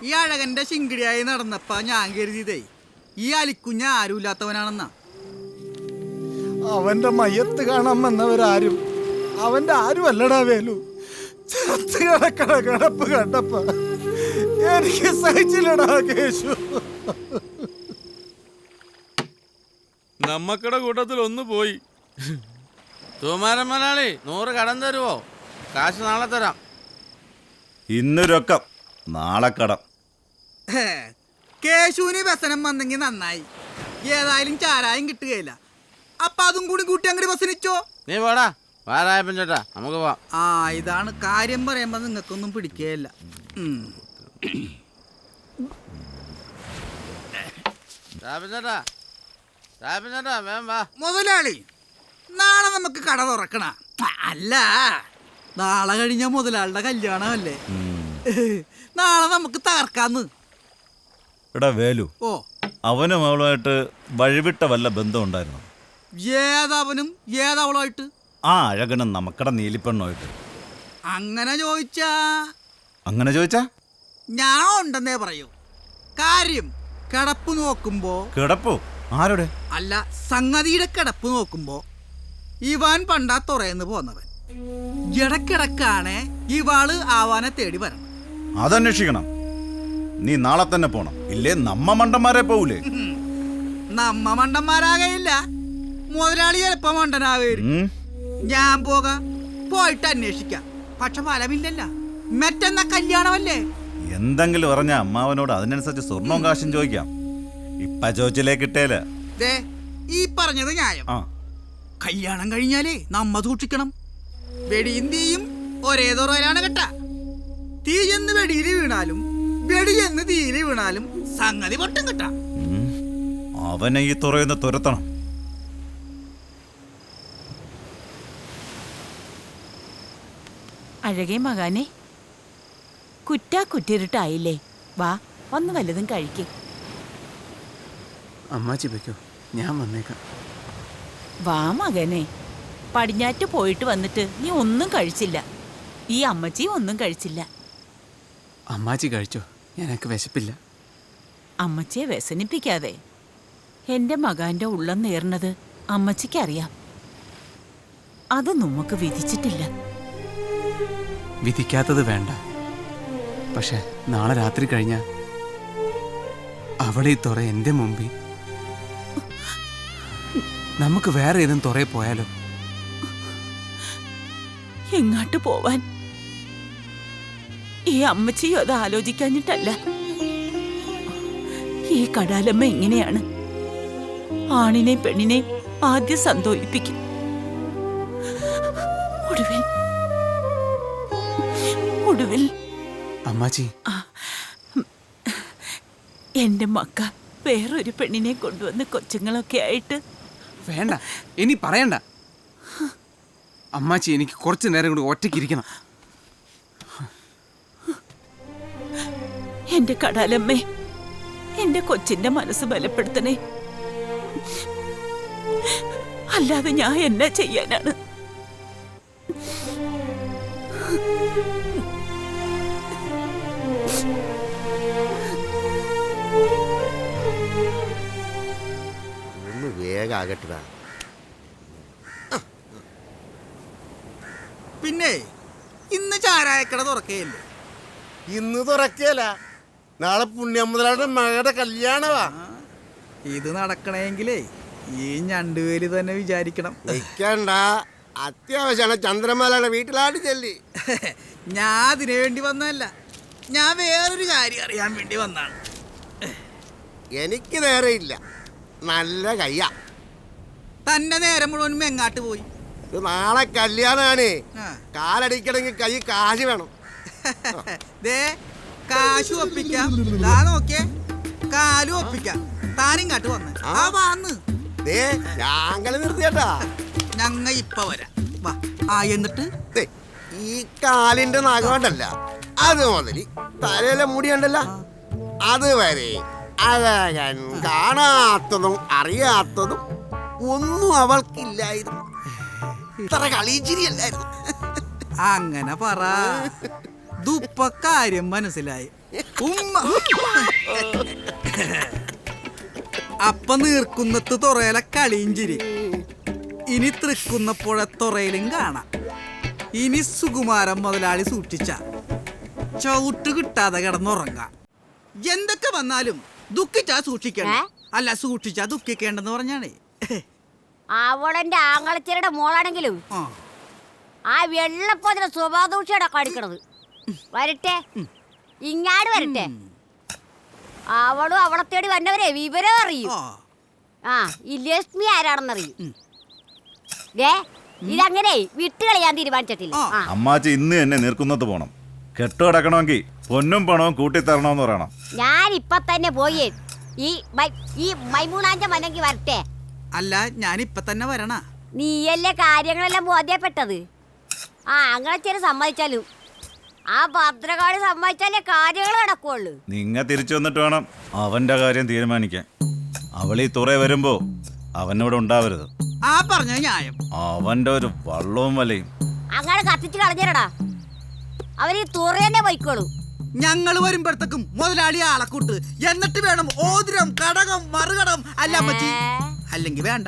ഈ അഴകന്റെ ശിങ്കിടിയായി നടന്നപ്പ ഞാൻ കരുതിയതേ ഈ അലിക്കുഞ്ഞ ആരുമില്ലാത്തവനാണെന്നാ. അവന്റെ മയ്യത്ത് കാണാൻ വന്നവരാരും അവന്റെ ആരുമല്ലടാ വേലു. ചത്ത് കിടക്കണ കിടപ്പ് കണ്ടപ്പ എനിക്ക് സഹിച്ചില്ലടാ കേശു. നമ്മക്കടെ കൂട്ടത്തിൽ ഒന്ന് പോയി. സുമാരൻ മലയാളി 100 കടം തരുവോ? കാശ് നാളെ തരാം. ഇന്ന് രൊക്കം, നാളെ കടം. കേശുവിന് വ്യസനം വന്നെങ്കിൽ നന്നായി. ഏതായാലും ചാരായം കിട്ടുകയില്ല. അപ്പൊ അതും കൂടി കൂട്ടി അങ്ങോട്ട് ബസ്സിനിച്ചോ. നീ പോടാ വാരായപ്പൻ ചേട്ടാ, നമുക്ക് പോവാം. ആ ഇതാണ് കാര്യം പറയുമ്പോ നിങ്ങൾക്കൊന്നും പിടിക്കുകയില്ല. ചേട്ടാ വേം വാ. മുതലാളി, നാളെ നമുക്ക് കട തുറക്കണ? അല്ല, നാളെ കഴിഞ്ഞ മുതലാളിയുടെ കല്യാണമല്ലേ. നാളെ നമുക്ക് തകർക്കാന്ന്. എടാ വേലു, ഓ, അവനും അവളുമായിട്ട് വഴിവിട്ട വല്ല ബന്ധം ഉണ്ടായിരുന്നു? ഏതവനും ഏതവളുമായിട്ട്? ആ അഴകനും നമുക്കടെ നീലിപ്പെണ്ണുമായിട്ട്. അങ്ങനെ ചോദിച്ചാ ഞാൻ ഉണ്ടെന്നേ പറയൂ. കാര്യം കിടപ്പ് നോക്കുമ്പോ. കിടപ്പോ? ആരുടെ? അല്ല, സംഗതിയുടെ കിടപ്പ് നോക്കുമ്പോ ഇവാൻ പണ്ടാ തുറയെന്ന് പോന്നവൻ ഇടക്കിടക്കാണ് ഇവാള് ആവാനെ തേടി വരണം. അതന്വേഷിക്കണം. നീ നാളെ തന്നെ പോണം, ഇല്ലേ നമ്മ മണ്ടന്മാരെ പോവൂലേ? നമ്മ മണ്ടന്മാരാകയില്ല, മുതലാളി ചിലപ്പോ മണ്ടനാവേരും. ഞാൻ പോയിട്ട് അന്വേഷിക്കാം. പക്ഷെ ഫലമില്ലല്ല. മറ്റെന്നാ കല്യാണമല്ലേ. എന്തെങ്കിലും പറഞ്ഞ അമ്മാവനോട് അതിനനുസരിച്ച് സ്വർണവും കാശും ചോദിക്കാം. ഇപ്പ ചോദിച്ചില്ലേ കിട്ടേല. ഈ പറഞ്ഞത് ന്യായം. കല്യാണം കഴിഞ്ഞാലേ നമ്മ സൂക്ഷിക്കണം. വെടിയും തീയും ഒരേ തുറയിലാണ് കേട്ടാ. തീ എന്ന് വെടിയിൽ വീണാലും വെടി എന്ന് തീയിൽ വീണാലും സംഗതി പൊട്ടും കേട്ടാ. അവനെ ഈ തുറയെന്ന് തുരത്തണം. അഴകേ മകാനെ, കുറ്റിരുട്ടായില്ലേ? വാ, ഒന്ന് വല്ലതും കഴിക്കേ. അമ്മാച്ചി വെക്കോ, ഞാൻ വന്നേക്കാം. വാ മകനെ, പടിഞ്ഞാറ്റ് പോയിട്ട് വന്നിട്ട് നീ ഒന്നും കഴിച്ചില്ല. ഈ അമ്മച്ചി ഒന്നും കഴിച്ചില്ല. അമ്മാച്ചി കഴിച്ചോ, എനിക്ക് വിശപ്പില്ല. അമ്മച്ചിയെ വ്യസനിപ്പിക്കാതെ. എൻ്റെ മകാന്റെ ഉള്ളം നേർന്നത് അമ്മച്ചിക്കറിയാം. അത് നമുക്ക് വിധിച്ചിട്ടില്ല. വിധിക്കാത്തത് വേണ്ട. പക്ഷെ നാളെ രാത്രി കഴിഞ്ഞ അവിടെ ഈ തുറ എൻ്റെ മുമ്പിൽ. നമുക്ക് വേറെ ഏതും തുറയെ പോയാലോ? എങ്ങാട്ട് പോവാൻ? ഈ അമ്മച്ചിയും അത് ആലോചിക്കാഞ്ഞിട്ടല്ല. ഈ കടാലമ്മ എങ്ങനെയാണ് ആണിനെ പെണ്ണിനെ ആദ്യം സന്തോഷിപ്പിക്കും. ഒടുവിൽ അമ്മാച്ചി, എന്റെ മക്ക വേറൊരു പെണ്ണിനെ കൊണ്ടുവന്ന് കൊച്ചുങ്ങളൊക്കെ ആയിട്ട്. വേണ്ട, ഇനി പറയണ്ട. അമ്മാച്ചി, എനിക്ക് കുറച്ചു നേരം കൂടി ഒറ്റയ്ക്കിരിക്കണം. എന്റെ കടാലമ്മേ, എന്റെ കൊച്ചിന്റെ മനസ്സ് ബലപ്പെടുത്തണേ. അല്ലാതെ ഞാൻ എന്നാ ചെയ്യാനാണ്? ഒന്ന് വേഗാകട്ട. പിന്നെ ഇന്ന് ചാരായക്കട തുറക്കുകയല്ലേ? ഇന്ന് തുറക്കല, നാളെ പുണ്യമുതലാളുടെ മകളുടെ കല്യാണവാ. ഇത് നടക്കണമെങ്കിലേ ഈ ഞണ്ടുവേലി തന്നെ വിചാരിക്കണം. നിൽക്കണ്ട, അത്യാവശ്യമാണ്. ചന്ദ്രമാലയുടെ വീട്ടിലാണ്ട് ചെല്ലി. ഞാൻ അതിനു വേണ്ടി വന്നതല്ല, ഞാൻ വേറൊരു കാര്യം അറിയാൻ വേണ്ടി വന്നാണ്. എനിക്ക് നേരെയില്ല, നല്ല കയ്യാ. തന്റെ നേരം മുഴുവൻ എങ്ങാട്ട് പോയി? ഇത് നാളെ കല്യാണമാണ്. കാലടിക്കണമെങ്കിൽ കൈ കാശ് വേണം. ദേ, കാശ് ഒപ്പിക്കാം. താ നോക്കിയേ, കാലും ഒപ്പിക്കാം. താനിങ്ങാട്ട് വന്ന് വന്ന് ഞാങ്കളി നിർത്തിയേട്ടാ. ഞങ്ങ ഇപ്പൊ വരാം. വാ. എന്നിട്ട് ഈ കാലിന്റെ നഖമുണ്ടല്ല, അത് മുതല് തലയിലെ മുടിയുണ്ടല്ലോ, അതുവരെ അഴകൻ കാണാത്തതും അറിയാത്തതും ഒന്നും അവൾക്കില്ലായിരുന്നു. ഇത്ര കളിച്ചിരിയല്ലായിരുന്നു. അങ്ങനെ പറ. ദുപ്പ കാര്യം മനസ്സിലായി. ഉമ്മ. അപ്പ നീർക്കുന്നത്ത് തുറയിലെ കളിയിഞ്ചിരി ഇനി തൃക്കുന്നപ്പുഴ തുറയിലും കാണാം. ഇനി സുകുമാരൻ മുതലാളി സൂക്ഷിച്ച ചവിട്ട് കിട്ടാതെ കിടന്നുറങ്ങാം. എന്തൊക്കെ വന്നാലും ദുഃഖിച്ചാ സൂക്ഷിക്കണം. അല്ല, സൂക്ഷിച്ചാ ദുഃഖിക്കേണ്ടെന്ന് പറഞ്ഞാണേ. അവളെന്റെ ആങ്ങളച്ചരുടെ മോളാണെങ്കിലും ആ വെള്ളപ്പതിനെ സ്വഭാവദൂഷ്യാണ് കാണിക്കണത്. വരട്ടെ, ഇങ്ങാട് വരട്ടെ. അവളും അവളെ തേടി വന്നവരെ വിവരം അറിയും. ആ, ഈ ലക്ഷ്മി ആരാണെന്നറിയും. ഇതങ്ങനെ വിട്ടുകളയാൻ തീരുമാനിച്ചിട്ടില്ല. അമ്മാച്ചി ഇന്ന് തന്നെ നീർക്കുന്നത്ത് പോണം. കെട്ടുകിടക്കണമെങ്കിൽ പൊന്നും പണവും കൂട്ടിത്തരണമെന്ന് പറയണം. ഞാൻ ഇപ്പൊ തന്നെ പോയി ഈ മൈമൂണാഞ്ച മനങ്കി വരട്ടെ. അല്ല, ഞാൻ ഇപ്പൊ തന്നെ വരണ. നീയല്ലേ കാര്യങ്ങളെല്ലാം ബോധ്യപ്പെട്ടത്. ആ ആങ്ങളച്ചേര് സമ്മതിച്ചാലും ആ ഭദ്രകാളി സമ്മതിച്ചാലേ കാര്യങ്ങൾ നടക്കുള്ളൂ. നിങ്ങ തിരിച്ചു വന്നിട്ട് വേണം അവന്റെ കാര്യം തീരുമാനിക്കാൻ. അവളീ തുറ വരുമ്പോ അവനോട് ഉണ്ടാവരുത്. ആ പറഞ്ഞ ന്യായം. അവന്റെ ഒരു വള്ളവും വലയും അങ്ങനെ കത്തിച്ച് കളഞ്ഞേരടാ. അവര് തുറ തന്നെ പോയിക്കോളൂ. ഞങ്ങൾ വരുമ്പോഴത്തേക്കും മുതലാളി ആളെക്കൂട്ട്. എന്നിട്ട് വേണം ഓതിരം, കടകം, മറുകടം. അല്ല അമ്മച്ചി, അല്ലെങ്കിൽ വേണ്ട.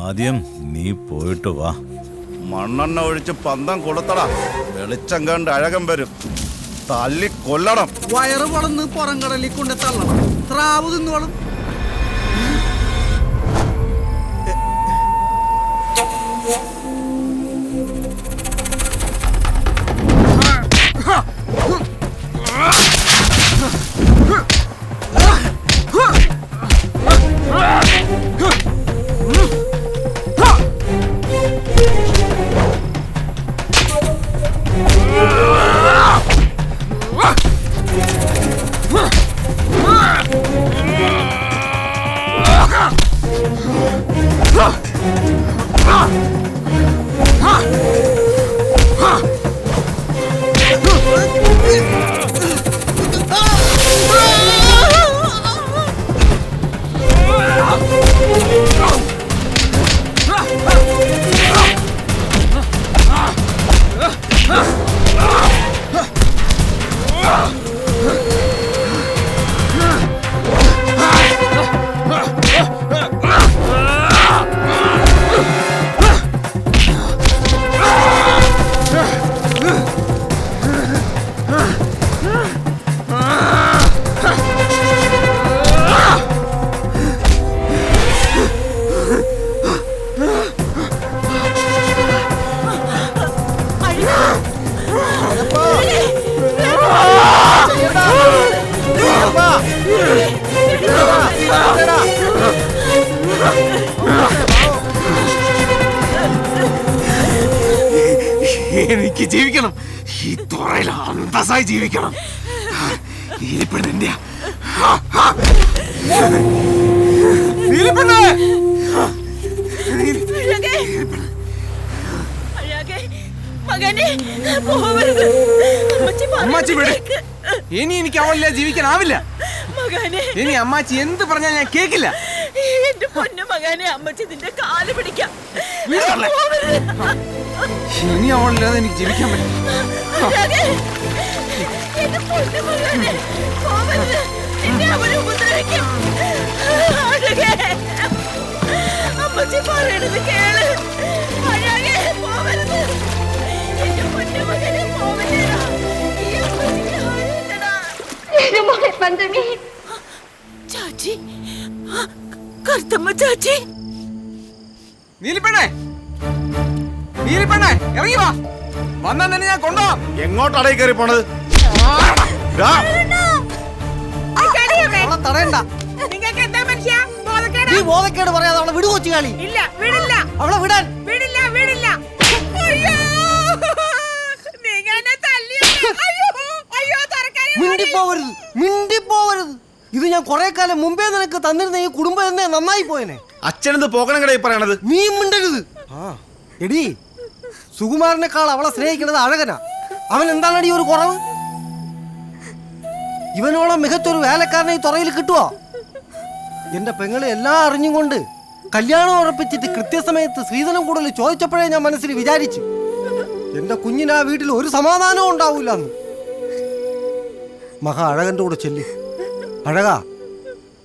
ആദ്യം നീ പോയിട്ട് വാ. മണ്ണെണ്ണ ഒഴിച്ച് പന്തം കൊടുത്തടാ. വെളിച്ചം കണ്ട് അഴകം വരും. തല്ലി കൊല്ലണം. വയറ് വളർന്ന് പുറംകടലിൽ കൊണ്ട് തള്ളണം. ത്രാവ് തിന്നോളും. എനിക്ക് ജീവിക്കണം. ഈ തുറയിൽ അന്തസ്സായി ജീവിക്കണം. നീലിപ്പെണ്ണിന്റെ അമ്മാച്ചി വിട്. ഇനി എനിക്ക് അവളില്ല ജീവിക്കാനാവില്ല. ഇനി അമ്മാച്ചി എന്ത് പറഞ്ഞാൽ ഞാൻ കേക്കില്ല. എന്റെ പൊന്നു മകനെ, അമ്മച്ചി നിന്റെ കാല് പിടിക്കാം. ഇനി അവളില്ലാതെ എനിക്ക് ജീവിക്കാൻ പറ്റും. അമ്മച്ചി പറയണത് കേള്. പോവരുത്. എന്റെ പൊന്നു മകനെ, പോവല്ലേടാ. ഈ അമ്മച്ചിക്ക് ആരുമില്ലടാ. ചാച്ചി, കറുത്തമ്മ ചാച്ചി. നീലിപ്പെണ്ണേ, നീലിപ്പെണ്ണേ, ഇറങ്ങി വാ. വന്നാ തന്നെ ഞാൻ കൊണ്ടുപോവാം. എങ്ങോട്ടാടേ കയറി പോണത്? തടയണ്ട. നീ ബോധക്കേട് പറയാതെ അവളെ വിടു കൊച്ചു കളി. ഇല്ല, വിടില്ല. അവളെ വിടാൻ വിടില്ല, വിടില്ല. അയ്യോ, നീങ്ങനെ തല്ലിയല്ലോ. അയ്യോ, അയ്യോ, തറക്കാരി. മിണ്ടിപ്പോവരുത്, മിണ്ടിപ്പോവരുത്. ഇത് ഞാൻ കുറെ കാലം മുമ്പേ നിനക്ക് തന്നിരുന്ന ഈ കുടുംബം തന്നെ നന്നായി പോയനെ. അച്ഛനെന്ത് പോകണം കടയിൽ പറയണത്? നീ മിണ്ടരുത്. എടീ, സുകുമാരനേക്കാൾ അവളെ സ്നേഹിക്കുന്നത് അഴകനാ. അവൻ എന്താണടി ഒരു കുറവ്? ഇവനോളം മികച്ചൊരു വേലക്കാരനെ ഈ തുറയിൽ കിട്ടുവോ? എന്റെ പെങ്ങളെ എല്ലാം അറിഞ്ഞും കൊണ്ട് കല്യാണം ഉറപ്പിച്ചിട്ട് കൃത്യസമയത്ത് സ്ത്രീധനം കൂടുതൽ ചോദിച്ചപ്പോഴേ ഞാൻ മനസ്സിൽ വിചാരിച്ചു എന്റെ കുഞ്ഞിന് ആ വീട്ടിൽ ഒരു സമാധാനവും ഉണ്ടാവൂലെന്ന്. മഹാ അഴകൻ്റെ കൂടെ ചെല്ലി. അഴകാ,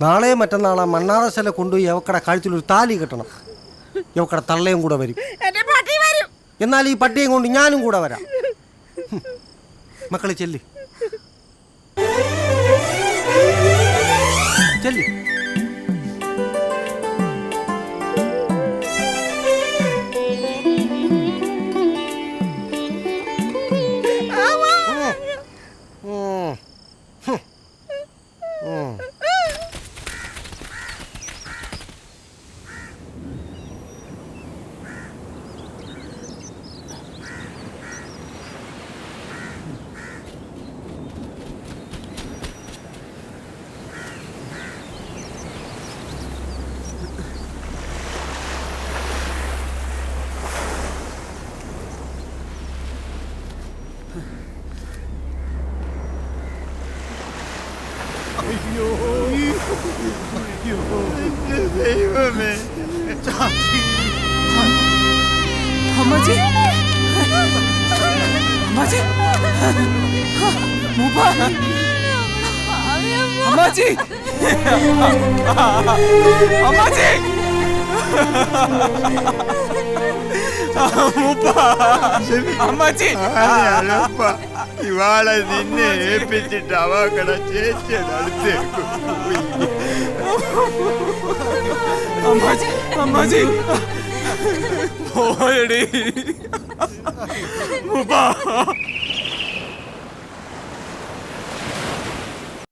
നാളെ മറ്റന്നാളാ മണ്ണാറശല കൊണ്ടുപോയി അവക്കടെ കഴുത്തിലൊരു താലി കെട്ടണം. അവക്കടെ തള്ളയും കൂടെ വരും. എന്നാൽ ഈ പട്ടിയും കൊണ്ട് ഞാനും കൂടെ വരാം. മക്കളെ ചെല്ലി ചെല്ലി. ദൈവമേ, അമ്മാച്ചി അമ്മാച്ചി മൂപ്പ അമ്മാച്ചി അമ്മാച്ചി മൂപ്പ അമ്മാച്ചി ഇവാളെ നിന്നെ ഏൽപ്പിച്ചിട്ട് അവക്കട ചേച്ചിയുടെ അടുത്തേക്ക് അമ്മാച്ചി അമ്മാച്ചി പോയടി മൂപ്പ